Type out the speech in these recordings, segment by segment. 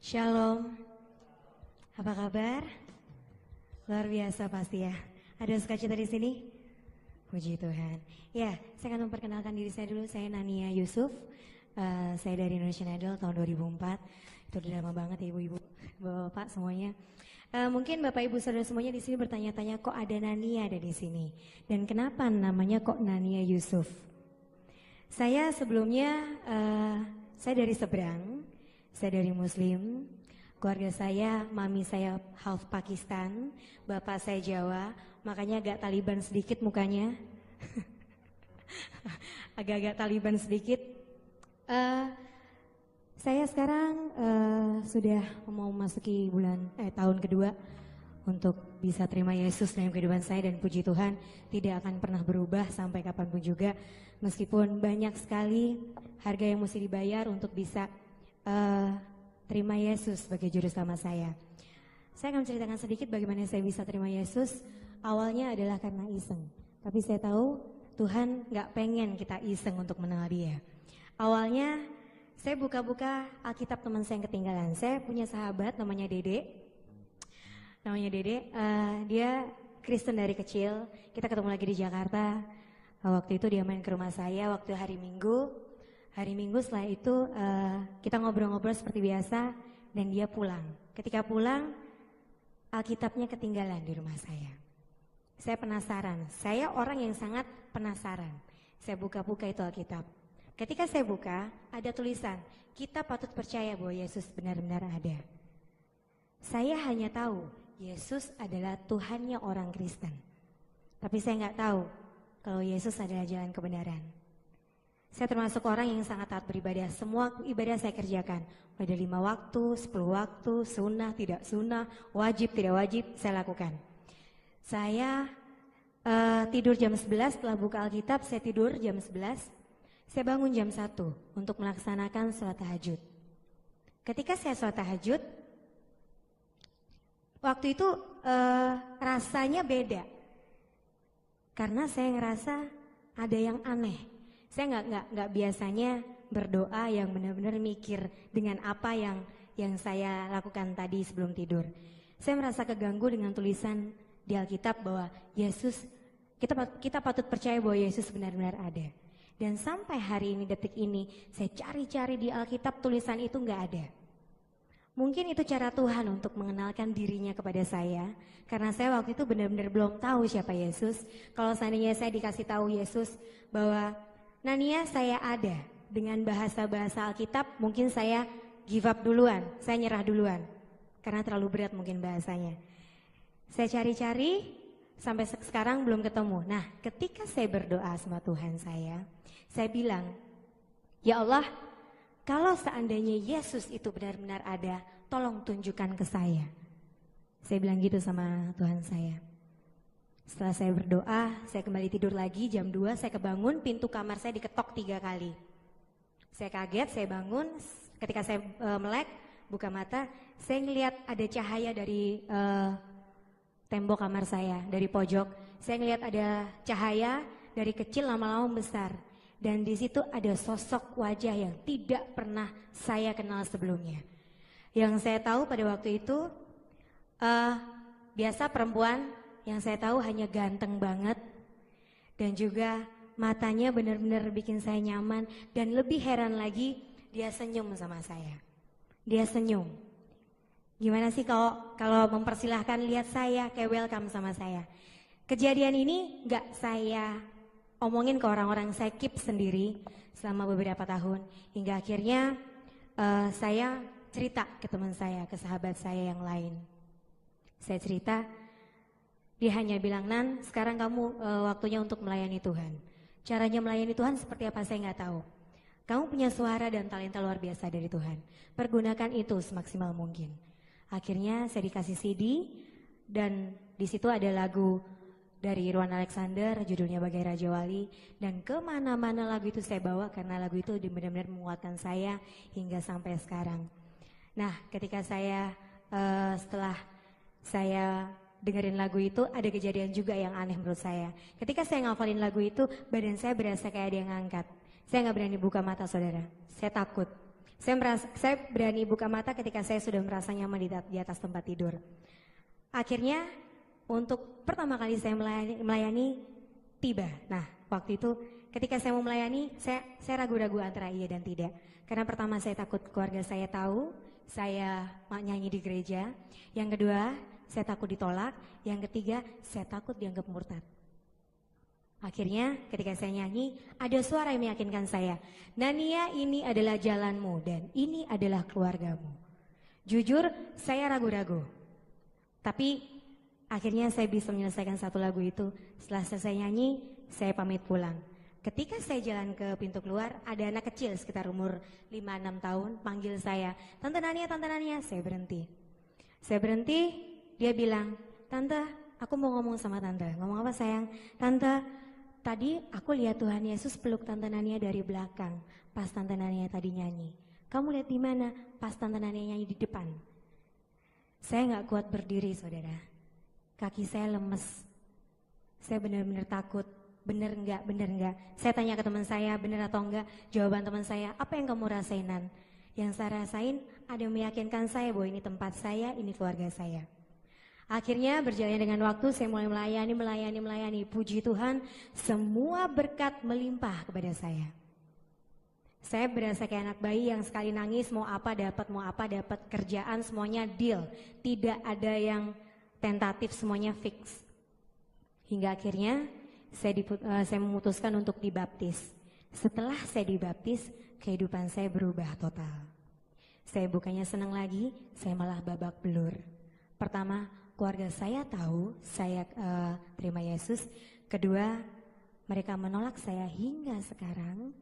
Shalom, apa kabar? Luar biasa pasti ya. Ada sukacita di sini? Puji Tuhan. Ya, saya akan memperkenalkan diri saya dulu. Saya Nania Yusuf. Saya dari Indonesian Idol tahun 2004. Itu udah lama banget ya ibu-ibu, bapak-bapak semuanya. Mungkin bapak ibu saudara semuanya di sini bertanya-tanya kok ada Nania ada di sini dan kenapa namanya kok Nania Yusuf? Saya sebelumnya saya dari seberang. Saya dari Muslim, keluarga saya, mami saya half Pakistan, bapak saya Jawa, makanya agak Taliban sedikit mukanya, agak-agak Taliban sedikit. Saya sekarang sudah mau memasuki tahun kedua untuk bisa terima Yesus dalam kehidupan saya dan puji Tuhan tidak akan pernah berubah sampai kapanpun juga, meskipun banyak sekali harga yang mesti dibayar untuk bisa terima Yesus sebagai juru selamat saya. Saya akan menceritakan sedikit bagaimana saya bisa terima Yesus. Awalnya adalah karena iseng, tapi saya tahu Tuhan gak pengen kita iseng untuk mengenal Dia. Awalnya saya buka-buka Alkitab teman saya yang ketinggalan. Saya punya sahabat namanya Dede. Dia Kristen dari kecil. Kita ketemu lagi di Jakarta. Waktu itu dia main ke rumah saya waktu hari Minggu. Hari Minggu setelah itu kita ngobrol-ngobrol seperti biasa dan dia pulang. Ketika pulang, Alkitabnya ketinggalan di rumah saya. Saya penasaran, saya orang yang sangat penasaran. Saya buka-buka itu Alkitab. Ketika saya buka, ada tulisan, kita patut percaya bahwa Yesus benar-benar ada. Saya hanya tahu, Yesus adalah Tuhannya orang Kristen. Tapi saya nggak tahu kalau Yesus adalah jalan kebenaran. Saya termasuk orang yang sangat taat beribadah. Semua ibadah saya kerjakan. Ada 5 waktu, 10 waktu, sunnah, tidak sunnah, wajib, tidak wajib, saya lakukan. Saya tidur jam 11, setelah buka Alkitab saya tidur jam 11. Saya bangun jam 1 untuk melaksanakan sholat tahajud. Ketika saya sholat tahajud, waktu itu rasanya beda. Karena saya ngerasa ada yang aneh. Saya nggak biasanya berdoa yang benar-benar mikir dengan apa yang saya lakukan tadi sebelum tidur. Saya merasa keganggu dengan tulisan di Alkitab bahwa Yesus, kita patut percaya bahwa Yesus benar-benar ada. Dan sampai hari ini, detik ini, saya cari-cari di Alkitab tulisan itu nggak ada. Mungkin itu cara Tuhan untuk mengenalkan dirinya kepada saya. Karena saya waktu itu benar-benar belum tahu siapa Yesus. Kalau seandainya saya dikasih tahu Yesus bahwa Nania saya ada dengan bahasa-bahasa Alkitab, mungkin saya give up duluan, saya nyerah duluan. Karena terlalu berat mungkin bahasanya. Saya cari-cari sampai sekarang belum ketemu. Nah, ketika saya berdoa sama Tuhan saya bilang, ya Allah, kalau seandainya Yesus itu benar-benar ada, tolong tunjukkan ke saya. Saya bilang gitu sama Tuhan saya. Setelah saya berdoa, saya kembali tidur lagi jam 2, saya kebangun, pintu kamar saya diketok 3 kali. Saya kaget, saya bangun, ketika saya melek, buka mata, saya ngelihat ada cahaya dari tembok kamar saya, dari pojok. Saya ngelihat ada cahaya dari kecil lama-lama besar. Dan di situ ada sosok wajah yang tidak pernah saya kenal sebelumnya. Yang saya tahu pada waktu itu, biasa perempuan, yang saya tahu hanya ganteng banget. Dan juga matanya benar-benar bikin saya nyaman. Dan lebih heran lagi, dia senyum sama saya. Dia senyum. Gimana sih kalau mempersilahkan lihat saya, kayak welcome sama saya. Kejadian ini gak saya omongin ke orang-orang, saya keep sendiri selama beberapa tahun. Hingga akhirnya saya cerita ke teman saya, ke sahabat saya yang lain. Saya cerita, dia hanya bilang, Nan, sekarang kamu waktunya untuk melayani Tuhan. Caranya melayani Tuhan seperti apa saya nggak tahu. Kamu punya suara dan talenta luar biasa dari Tuhan. Pergunakan itu semaksimal mungkin. Akhirnya saya dikasih CD dan di situ ada lagu dari Irwan Alexander, judulnya Bagai Raja Wali. Dan kemana-mana lagu itu saya bawa karena lagu itu benar-benar menguatkan saya hingga sampai sekarang. Nah, ketika setelah saya dengerin lagu itu, ada kejadian juga yang aneh menurut saya. Ketika saya ngafalin lagu itu, badan saya berasa kayak ada yang ngangkat. Saya gak berani buka mata, saudara. Saya takut. Saya berani buka mata ketika saya sudah merasa nyaman di atas tempat tidur. Akhirnya untuk pertama kali saya melayani tiba. Nah, waktu itu ketika saya mau melayani, saya ragu-ragu antara iya dan tidak. Karena pertama saya takut keluarga saya tahu saya nyanyi di gereja. Yang kedua, saya takut ditolak. Yang ketiga, saya takut dianggap murtad. Akhirnya ketika saya nyanyi, ada suara yang meyakinkan saya, Nania, ini adalah jalanmu dan ini adalah keluargamu. Jujur, saya ragu-ragu. Tapi akhirnya saya bisa menyelesaikan satu lagu itu. Setelah selesai nyanyi, saya pamit pulang. Ketika saya jalan ke pintu keluar, ada anak kecil sekitar umur 5-6 tahun panggil saya, Tante Nania, Tante Nania. Saya berhenti. Dia bilang, Tante, aku mau ngomong sama Tante. Ngomong apa sayang? Tante, tadi aku lihat Tuhan Yesus peluk Tante Nania dari belakang pas Tante Nania tadi nyanyi. Kamu lihat di mana? Pas Tante Nania nyanyi di depan. Saya nggak kuat berdiri, saudara. Kaki saya lemes. Saya benar-benar takut. Bener enggak? Saya tanya ke teman saya, bener atau enggak? Jawaban teman saya, apa yang kamu rasainan? Yang saya rasain, ada yang meyakinkan saya bahwa ini tempat saya, ini keluarga saya. Akhirnya berjalannya dengan waktu, saya mulai melayani. Puji Tuhan, semua berkat melimpah kepada saya. Saya berasa kayak anak bayi yang sekali nangis, mau apa dapat, kerjaan semuanya deal. Tidak ada yang tentatif, semuanya fix. Hingga akhirnya saya memutuskan untuk dibaptis. Setelah saya dibaptis, kehidupan saya berubah total. Saya bukannya senang lagi, saya malah babak belur. Pertama, keluarga saya tahu saya terima Yesus. Kedua, mereka menolak saya hingga sekarang.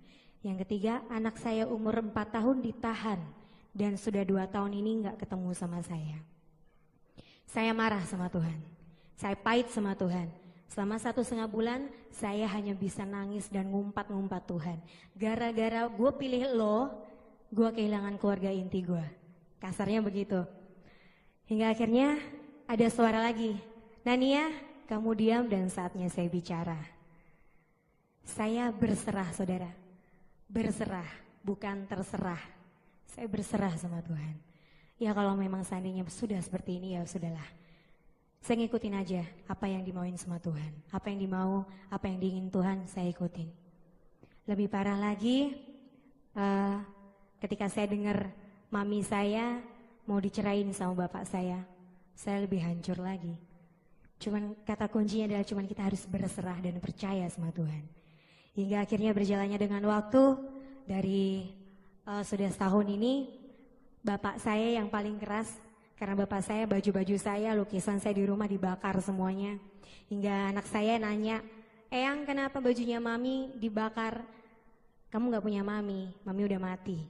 Yang ketiga, anak saya umur 4 tahun ditahan dan sudah 2 tahun ini gak ketemu sama saya. Saya marah sama Tuhan, saya pahit sama Tuhan. Selama 1,5 bulan saya hanya bisa nangis dan ngumpat Tuhan. Gara-gara gue pilih lo, gue kehilangan keluarga inti gue. Kasarnya begitu. Hingga akhirnya ada suara lagi, Nania, kamu diam dan saatnya saya bicara. Saya berserah, saudara. Berserah, bukan terserah. Saya berserah sama Tuhan. Ya kalau memang seandainya sudah seperti ini, ya sudahlah. Saya ngikutin aja apa yang dimauin sama Tuhan. Apa yang dimau, apa yang diingin Tuhan, saya ikutin. Lebih parah lagi, ketika saya dengar mami saya mau dicerain sama bapak saya lebih hancur lagi. Cuman kata kuncinya adalah kita harus berserah dan percaya sama Tuhan. Hingga akhirnya berjalannya dengan waktu, dari sudah setahun ini, bapak saya yang paling keras. Karena bapak saya, baju-baju saya, lukisan saya di rumah dibakar semuanya. Hingga anak saya nanya, Eyang kenapa bajunya mami dibakar? Kamu gak punya mami udah mati.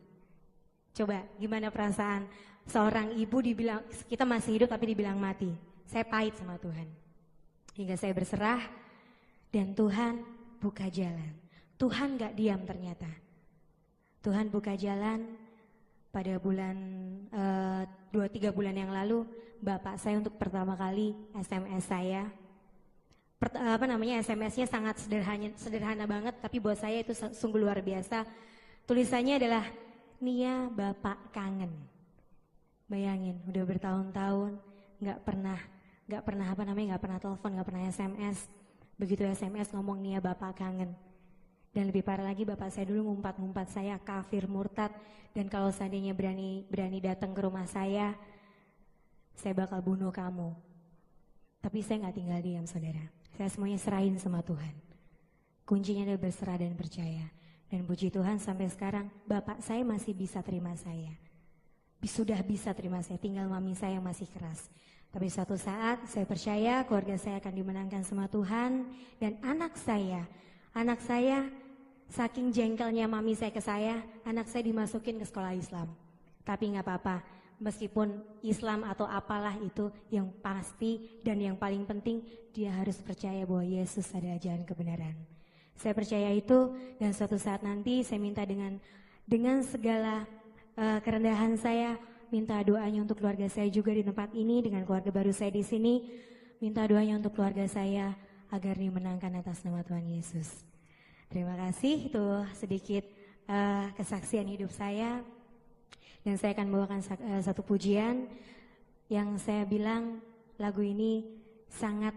Coba gimana perasaan seorang ibu dibilang, kita masih hidup tapi dibilang mati. Saya pahit sama Tuhan. Hingga saya berserah dan Tuhan buka jalan. Tuhan gak diam ternyata. Tuhan buka jalan. Pada bulan 2-3 bulan yang lalu, bapak saya untuk pertama kali SMS saya. SMS-nya sangat sederhana banget, tapi buat saya itu sungguh luar biasa. Tulisannya adalah, Nia, bapak kangen. Bayangin, udah bertahun-tahun nggak pernah telepon, nggak pernah SMS. Begitu SMS ngomong, Nia, bapak kangen. Dan lebih parah lagi, bapak saya dulu ngumpat saya kafir, murtad. Dan kalau seandainya berani datang ke rumah saya bakal bunuh kamu. Tapi saya gak tinggal diam, saudara. Saya semuanya serahin sama Tuhan. Kuncinya adalah berserah dan percaya. Dan puji Tuhan sampai sekarang bapak saya masih bisa terima saya. Sudah bisa terima saya, tinggal mami saya yang masih keras. Tapi suatu saat saya percaya keluarga saya akan dimenangkan sama Tuhan. Dan anak saya saking jengkelnya mami saya ke saya, anak saya dimasukin ke sekolah Islam. Tapi gak apa-apa, meskipun Islam atau apalah itu, yang pasti dan yang paling penting, dia harus percaya bahwa Yesus adalah jalan kebenaran. Saya percaya itu, dan suatu saat nanti saya minta dengan segala kerendahan saya, minta doanya untuk keluarga saya juga di tempat ini, dengan keluarga baru saya di sini, minta doanya untuk keluarga saya agar dimenangkan atas nama Tuhan Yesus. Terima kasih, itu sedikit kesaksian hidup saya. Dan saya akan bawakan satu pujian yang saya bilang lagu ini sangat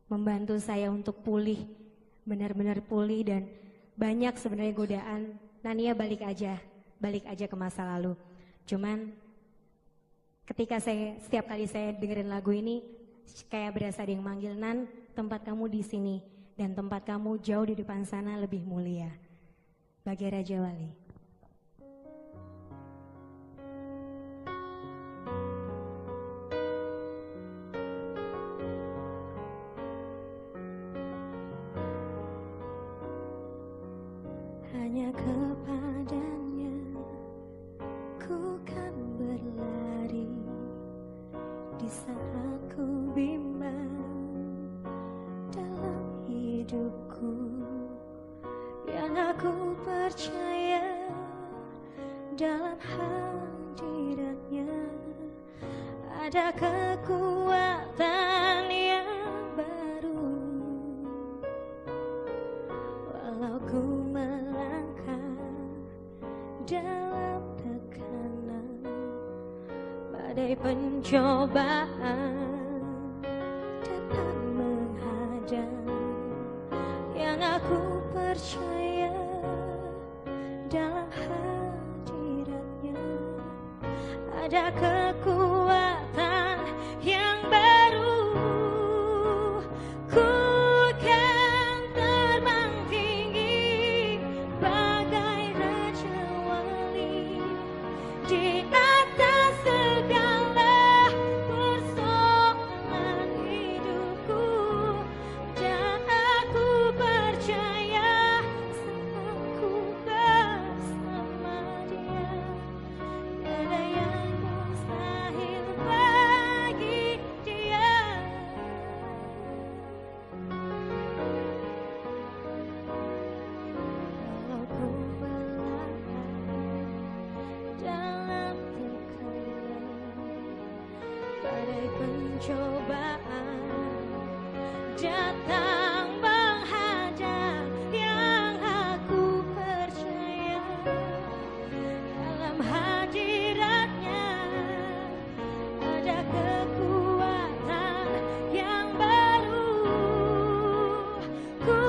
membantu saya untuk pulih, benar-benar pulih, dan banyak sebenarnya godaan. Nania balik aja ke masa lalu. Cuman ketika setiap kali saya dengerin lagu ini kayak berasa ada yang manggil, Nan, tempat kamu di sini dan tempat kamu jauh di depan sana lebih mulia. Bagai Raja Wali. Hanya kepadanya ku kan berlari di saat ku bimbang dalam hidupku. Yang aku percaya dalam hadiratnya ada kekuatan yang baru. Walau ku melangkah dalam tekanan badai pencobaan dapat menghadang, yang aku percaya dalam hadiratnya ada kekuatan yang baru. Ku kan terbang tinggi bagai Raja Wali di atas segala persoalan hidupku, dan aku percaya saat ku bersama Dia, tiada yang mustahil bagi Dia. Walau ku melangkah dalam tekanan badai pencobaan datang menghadang, yang aku percaya dalam hadiratnya ada kekuatan yang baru. Ku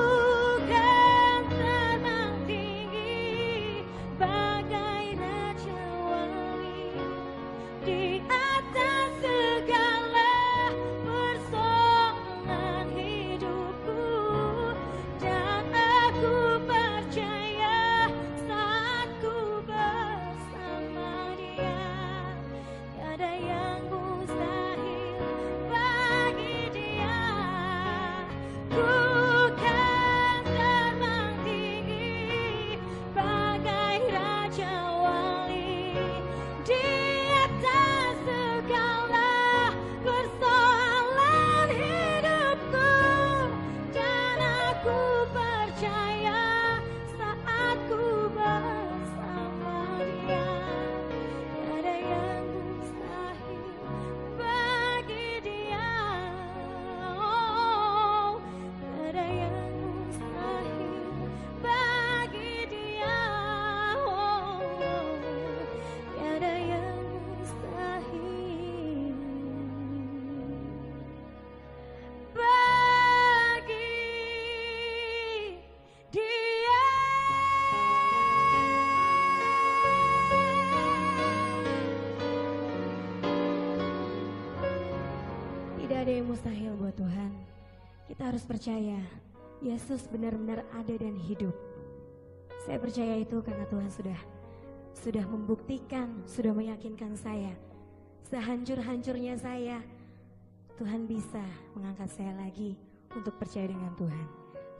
kan terbang tinggi bagai Raja Wali di atas segala persoalan hidupku, dan aku percaya saat ku bersama Dia, tiada yang mustahil bagi Dia. Ku kan terbang tinggi bagai Raja Wali di atas segala persoalan hidupku, dan aku percaya saat ku bersama Dia, tiada yang mustahil bagi Dia. Oh, tiada yang mustahil bagi Dia. Oh, tiada yang mustahil bagi Dia. Tidak ada yang mustahil buat Tuhan. Kita harus percaya Yesus benar-benar ada dan hidup. Saya percaya itu karena Tuhan sudah membuktikan, sudah meyakinkan saya. Sehancur-hancurnya saya, Tuhan bisa mengangkat saya lagi untuk percaya dengan Tuhan.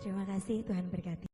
Terima kasih, Tuhan berkati.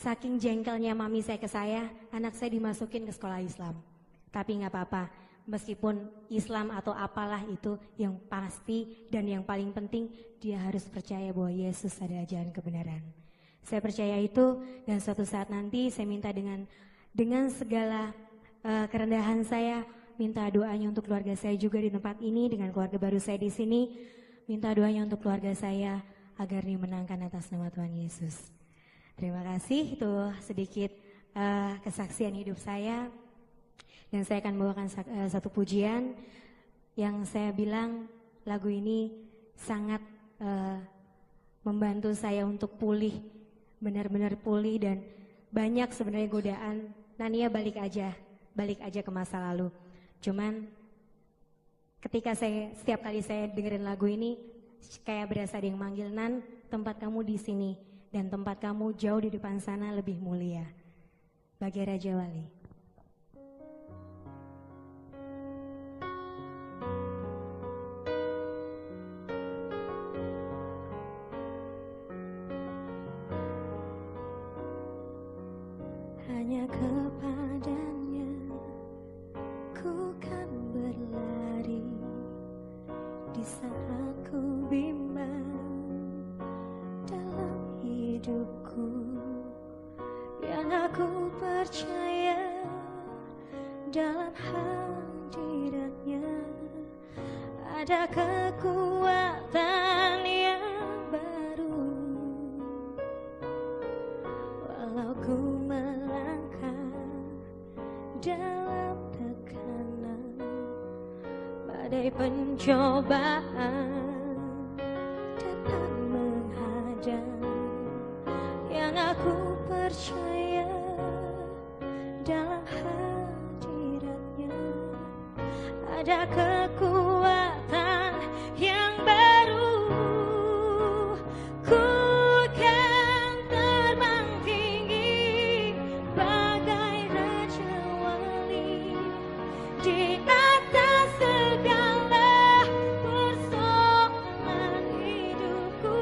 saking jengkelnya mami saya ke saya, anak saya dimasukin ke sekolah Islam. Tapi nggak apa-apa, meskipun Islam atau apalah itu, yang pasti dan yang paling penting dia harus percaya bahwa Yesus ada jalan kebenaran. Saya percaya itu, dan suatu saat nanti saya minta dengan segala kerendahan saya, minta doanya untuk keluarga saya juga di tempat ini, dengan keluarga baru saya di sini, minta doanya untuk keluarga saya agar dimenangkan atas nama Tuhan Yesus. Terima kasih, itu sedikit kesaksian hidup saya. Dan saya akan membawakan satu pujian yang saya bilang lagu ini sangat membantu saya untuk pulih, benar-benar pulih, dan banyak sebenarnya godaan. Nania balik aja ke masa lalu. Cuman ketika setiap kali saya dengerin lagu ini, kayak berasa ada yang manggil, Nan, tempat kamu di sini dan tempat kamu jauh di depan sana lebih mulia. Bagi Raja Wali. Hanya kepadanya ku kan berlari di saat ku bimbang dalam hidupku, yang aku percaya dalam hadiratnya ada kekuatan yang baru. Walau ku melangkah dalam tekanan, badai pencobaan dapat menghadang, yang aku percaya dalam hadiratnya ada kekuatan yang baru. Ku kan terbang tinggi bagai Raja Wali di atas segala persoalan hidupku,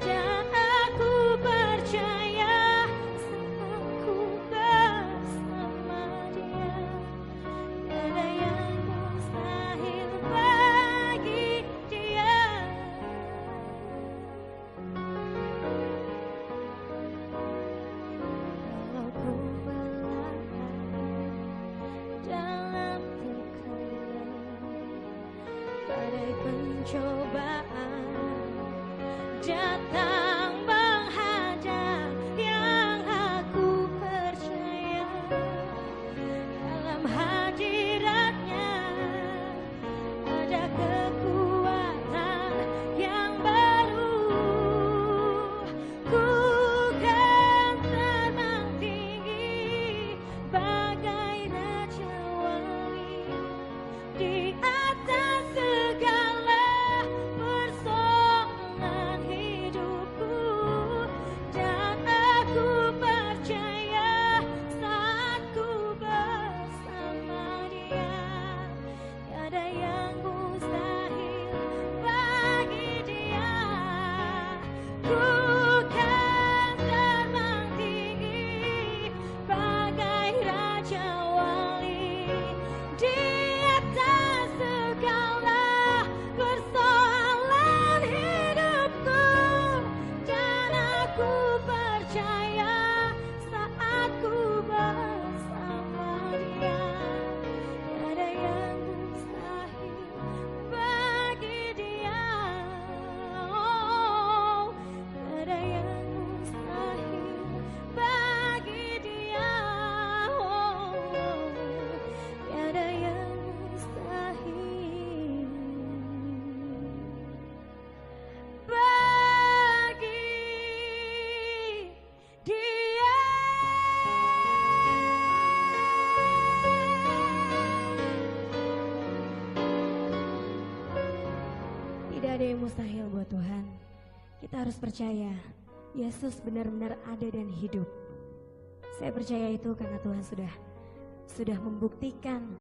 dan aku percaya saat ku bersama Dia, tiada yang mustahil bagi Dia. Walau ku melangkah dalam tekanan, badai pencobaan datang menghadang, yang aku percaya dalam hadiratnya ada kekuatan yang baru. Ku kan terbang tinggi bagai Raja Wali di atas segala persoalan hidupku, dan aku percaya saat ku bersama Dia, tiada yang mustahil bagi Dia. Ku kan terbang tinggi bagai Raja Wali di atas segala persoalan hidupku, dan aku percaya saat ku bersama Dia, tiada yang mustahil bagi Dia. Oh, tiada yang mustahil bagi Dia. Oh, tiada yang mustahil bagi Dia. Tidak ada yang mustahil buat Tuhan. Kita harus percaya Yesus benar-benar ada dan hidup. Saya percaya itu karena Tuhan sudah membuktikan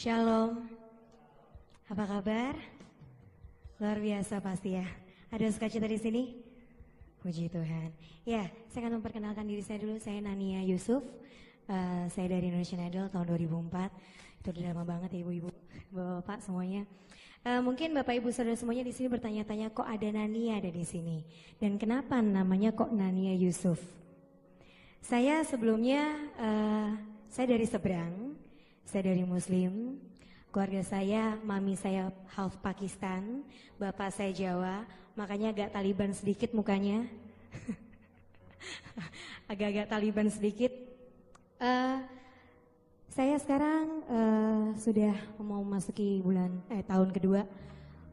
Shalom, apa kabar? Luar biasa pasti ya. Ada sukacita di sini? Puji Tuhan. Ya, saya akan memperkenalkan diri saya dulu. Saya Nania Yusuf. Saya dari Indonesian Idol tahun 2004. Itu udah lama banget ya ibu-ibu, bapak-bapak semuanya. Mungkin bapak ibu saudara semuanya di sini bertanya-tanya kok ada Nania ada di sini dan kenapa namanya kok Nania Yusuf? Saya sebelumnya saya dari seberang, saya dari Muslim. Keluarga saya, mami saya half Pakistan, bapak saya Jawa, makanya agak Taliban sedikit mukanya. Agak-agak Taliban sedikit. Saya sekarang sudah mau memasuki tahun kedua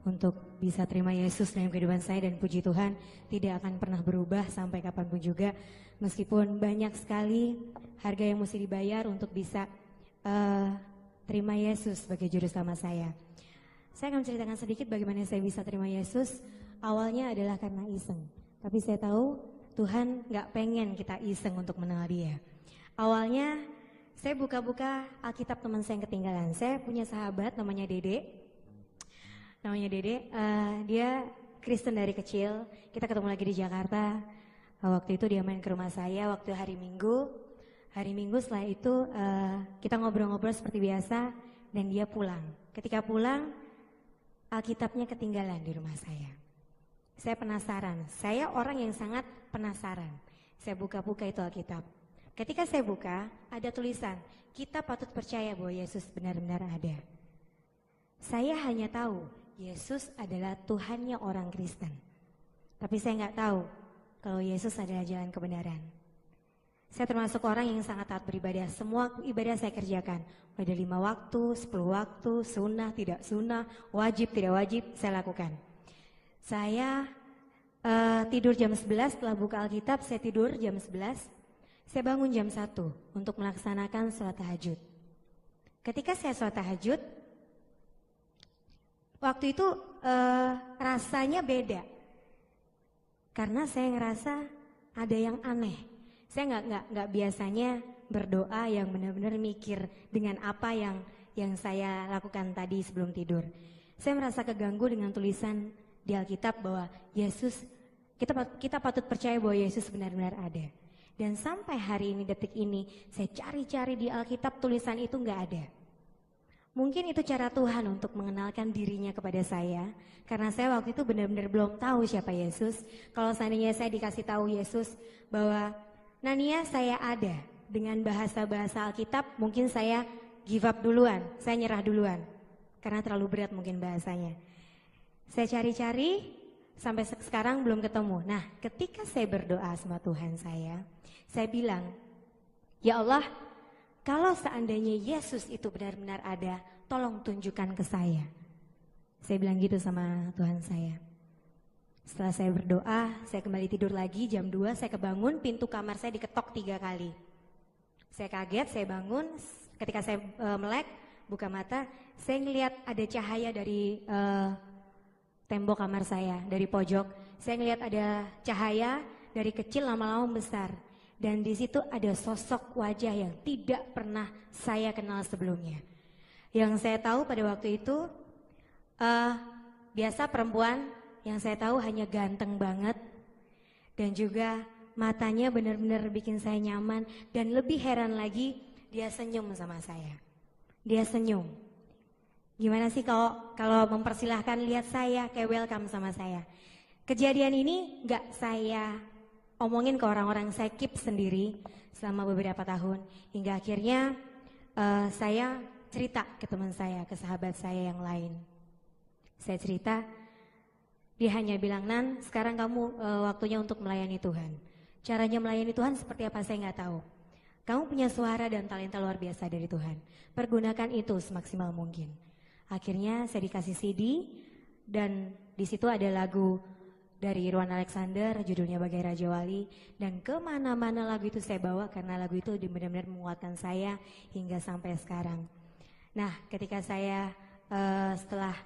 untuk bisa terima Yesus dalam kehidupan saya dan puji Tuhan tidak akan pernah berubah sampai kapanpun juga. Meskipun banyak sekali harga yang mesti dibayar untuk bisa terima Yesus sebagai juru selamat saya. Saya akan menceritakan sedikit bagaimana saya bisa terima Yesus. Awalnya adalah karena iseng, tapi saya tahu Tuhan gak pengen kita iseng untuk mengenal Dia. Awalnya saya buka-buka Alkitab teman saya yang ketinggalan. Saya punya sahabat namanya Dede. Dia Kristen dari kecil. Kita ketemu lagi di Jakarta. Waktu itu dia main ke rumah saya waktu hari Minggu. Hari Minggu setelah itu kita ngobrol-ngobrol seperti biasa dan dia pulang. Ketika pulang Alkitabnya ketinggalan di rumah saya. Saya penasaran, saya orang yang sangat penasaran. Saya buka-buka itu Alkitab. Ketika saya buka ada tulisan, kita patut percaya bahwa Yesus benar-benar ada. Saya hanya tahu Yesus adalah Tuhannya orang Kristen. Tapi saya nggak tahu kalau Yesus adalah jalan kebenaran. Saya termasuk orang yang sangat taat beribadah. Semua ibadah saya kerjakan. Ada 5 waktu, 10 waktu, sunnah, tidak sunnah, wajib, tidak wajib, saya lakukan. Saya tidur jam 11, setelah buka Alkitab saya tidur jam 11. Saya bangun jam 1 untuk melaksanakan sholat tahajud. Ketika saya sholat tahajud, waktu itu rasanya beda. Karena saya ngerasa ada yang aneh. Saya nggak biasanya berdoa yang benar-benar mikir dengan apa yang saya lakukan tadi sebelum tidur. Saya merasa keganggu dengan tulisan di Alkitab bahwa Yesus, kita patut percaya bahwa Yesus benar-benar ada. Dan sampai hari ini, detik ini, saya cari-cari di Alkitab tulisan itu nggak ada. Mungkin itu cara Tuhan untuk mengenalkan dirinya kepada saya. Karena saya waktu itu benar-benar belum tahu siapa Yesus. Kalau seandainya saya dikasih tahu Yesus bahwa Nania saya ada dengan bahasa-bahasa Alkitab, mungkin saya give up duluan, saya nyerah duluan. Karena terlalu berat mungkin bahasanya. Saya cari-cari sampai sekarang belum ketemu. Nah, ketika saya berdoa sama Tuhan saya bilang, ya Allah, kalau seandainya Yesus itu benar-benar ada, tolong tunjukkan ke saya. Saya bilang gitu sama Tuhan saya. Setelah saya berdoa, saya kembali tidur lagi, jam 2 saya kebangun, pintu kamar saya diketok 3 kali. Saya kaget, saya bangun, ketika saya melek, buka mata, saya ngelihat ada cahaya dari tembok kamar saya, dari pojok. Saya ngelihat ada cahaya dari kecil lama-lama besar. Dan di situ ada sosok wajah yang tidak pernah saya kenal sebelumnya. Yang saya tahu pada waktu itu, biasa perempuan, yang saya tahu hanya ganteng banget. Dan juga matanya benar-benar bikin saya nyaman. Dan lebih heran lagi, dia senyum sama saya. Dia senyum. Gimana sih kalau mempersilahkan lihat saya, kayak welcome sama saya. Kejadian ini gak saya omongin ke orang-orang, saya keep sendiri selama beberapa tahun. Hingga akhirnya saya cerita ke teman saya, ke sahabat saya yang lain. Saya cerita, dia hanya bilang, Nan, sekarang kamu waktunya untuk melayani Tuhan. Caranya melayani Tuhan seperti apa saya nggak tahu. Kamu punya suara dan talenta luar biasa dari Tuhan. Pergunakan itu semaksimal mungkin. Akhirnya saya dikasih CD dan di situ ada lagu dari Irwan Alexander, judulnya Bagai Raja Wali. Dan kemana-mana lagu itu saya bawa karena lagu itu benar-benar menguatkan saya hingga sampai sekarang. Nah, ketika setelah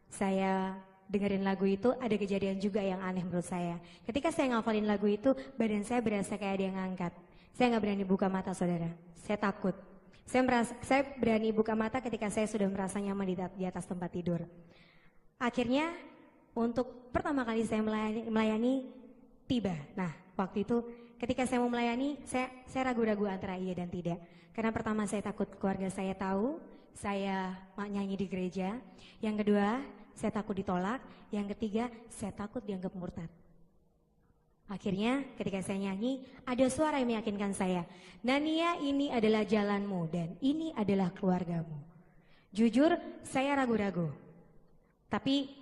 saya dengerin lagu itu, ada kejadian juga yang aneh menurut saya. Ketika saya ngafalin lagu itu, badan saya berasa kayak ada yang ngangkat. Saya gak berani buka mata, saudara. Saya takut. Saya berani buka mata ketika saya sudah merasa nyaman di atas tempat tidur. Akhirnya untuk pertama kali saya melayani tiba. Nah, waktu itu ketika saya mau melayani, saya ragu-ragu antara iya dan tidak. Karena pertama saya takut keluarga saya tahu saya nyanyi di gereja. Yang kedua, saya takut ditolak. Yang ketiga, saya takut dianggap murtad. Akhirnya ketika saya nyanyi, ada suara yang meyakinkan saya, Nania, ini adalah jalanmu dan ini adalah keluargamu. Jujur, saya ragu-ragu. Tapi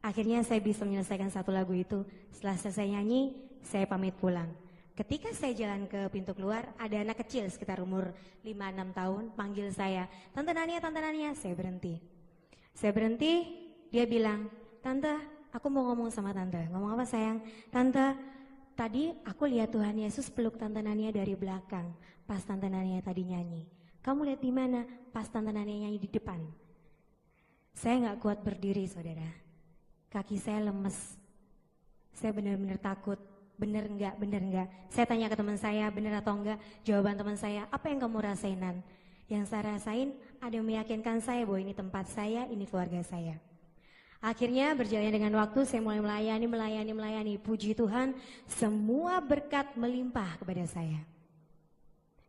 akhirnya saya bisa menyelesaikan satu lagu itu. Setelah selesai nyanyi, saya pamit pulang. Ketika saya jalan ke pintu keluar, ada anak kecil sekitar umur 5-6 tahun panggil saya, Tante Nania, Tante Nania. Saya berhenti. Dia bilang, Tante, aku mau ngomong sama Tante. Ngomong apa sayang? Tante, tadi aku lihat Tuhan Yesus peluk Tante Nania dari belakang pas Tante Nania tadi nyanyi. Kamu lihat di mana? Pas Tante Nania nyanyi di depan. Saya nggak kuat berdiri, saudara. Kaki saya lemes. Saya benar-benar takut. Bener enggak? Saya tanya ke teman saya, bener atau enggak? Jawaban teman saya, apa yang kamu rasainan? Yang saya rasain, ada yang meyakinkan saya bahwa ini tempat saya, ini keluarga saya. Akhirnya berjalannya dengan waktu, saya mulai melayani. Puji Tuhan, semua berkat melimpah kepada saya.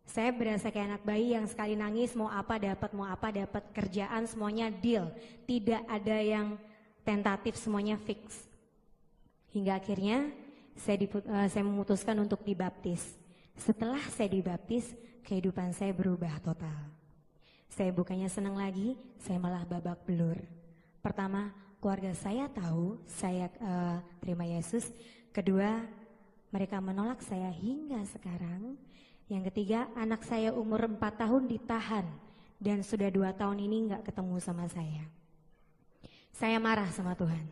Saya berasa kayak anak bayi yang sekali nangis, mau apa dapat, kerjaan semuanya deal. Tidak ada yang tentatif, semuanya fix. Hingga akhirnya saya memutuskan untuk dibaptis. Setelah saya dibaptis, kehidupan saya berubah total. Saya bukannya senang lagi, saya malah babak belur. Pertama, keluarga saya tahu saya terima Yesus. Kedua, mereka menolak saya hingga sekarang. Yang ketiga, anak saya umur 4 tahun ditahan dan sudah 2 tahun ini gak ketemu sama saya. Saya marah sama Tuhan.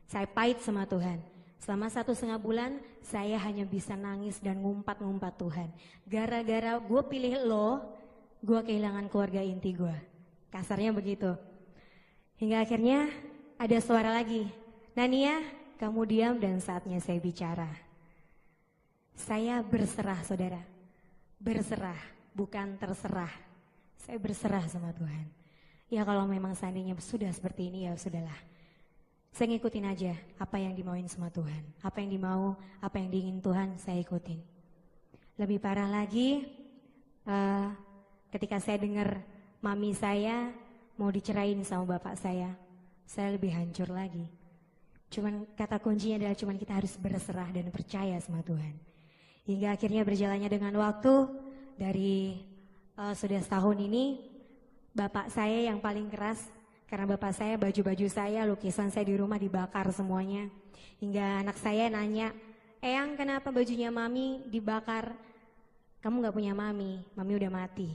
Saya pahit sama Tuhan. Selama 1,5 bulan saya hanya bisa nangis dan ngumpat-ngumpat Tuhan. Gara-gara gue pilih lo, gue kehilangan keluarga inti gue. Kasarnya begitu. Hingga akhirnya ada suara lagi. Nania, kamu diam dan saatnya saya bicara. Saya berserah, saudara. Berserah, bukan terserah. Saya berserah sama Tuhan. Ya kalau memang seandainya sudah seperti ini, ya sudahlah. Saya ngikutin aja apa yang dimauin sama Tuhan. Apa yang dimau, apa yang diingin Tuhan, saya ikutin. Lebih parah lagi, ketika saya dengar mami saya mau dicerain sama bapak saya lebih hancur lagi. Cuman kata kuncinya adalah kita harus berserah dan percaya sama Tuhan. Hingga akhirnya berjalannya dengan waktu, dari sudah setahun ini, bapak saya yang paling keras. Karena bapak saya, baju-baju saya, lukisan saya di rumah dibakar semuanya. Hingga anak saya nanya, Eyang kenapa bajunya mami dibakar? Kamu gak punya mami udah mati.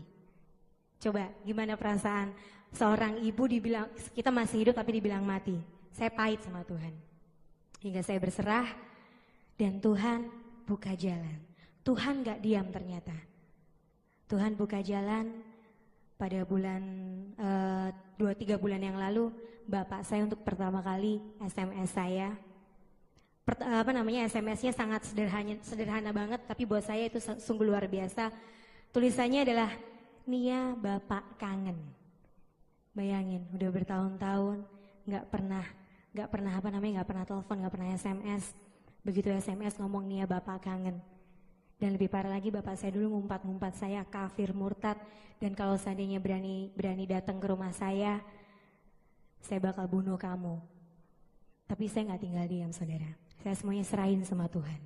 Coba gimana perasaan seorang ibu dibilang, kita masih hidup tapi dibilang mati. Saya pahit sama Tuhan. Hingga saya berserah dan Tuhan buka jalan. Tuhan gak diam ternyata. Tuhan buka jalan. Pada bulan 2-3 bulan yang lalu, bapak saya untuk pertama kali SMS saya. SMS-nya sangat sederhana banget, tapi buat saya itu sungguh luar biasa. Tulisannya adalah, Nia, bapak kangen. Bayangin, udah bertahun-tahun nggak pernah telepon, nggak pernah SMS. Begitu SMS ngomong, Nia, bapak kangen. Dan lebih parah lagi, bapak saya dulu ngumpat-ngumpat saya kafir, murtad. Dan kalau seandainya berani datang ke rumah saya bakal bunuh kamu. Tapi saya gak tinggal diam, saudara. Saya semuanya serahin sama Tuhan.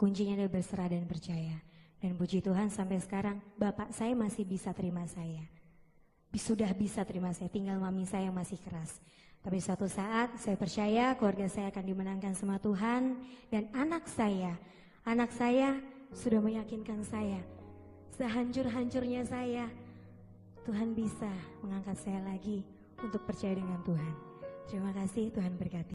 Kuncinya adalah berserah dan percaya. Dan puji Tuhan sampai sekarang bapak saya masih bisa terima saya. Sudah bisa terima saya, tinggal mami saya yang masih keras. Tapi suatu saat saya percaya keluarga saya akan dimenangkan sama Tuhan. Dan anak saya sudah meyakinkan saya, sehancur-hancurnya saya, Tuhan bisa mengangkat saya lagi untuk percaya dengan Tuhan. Terima kasih, Tuhan berkati.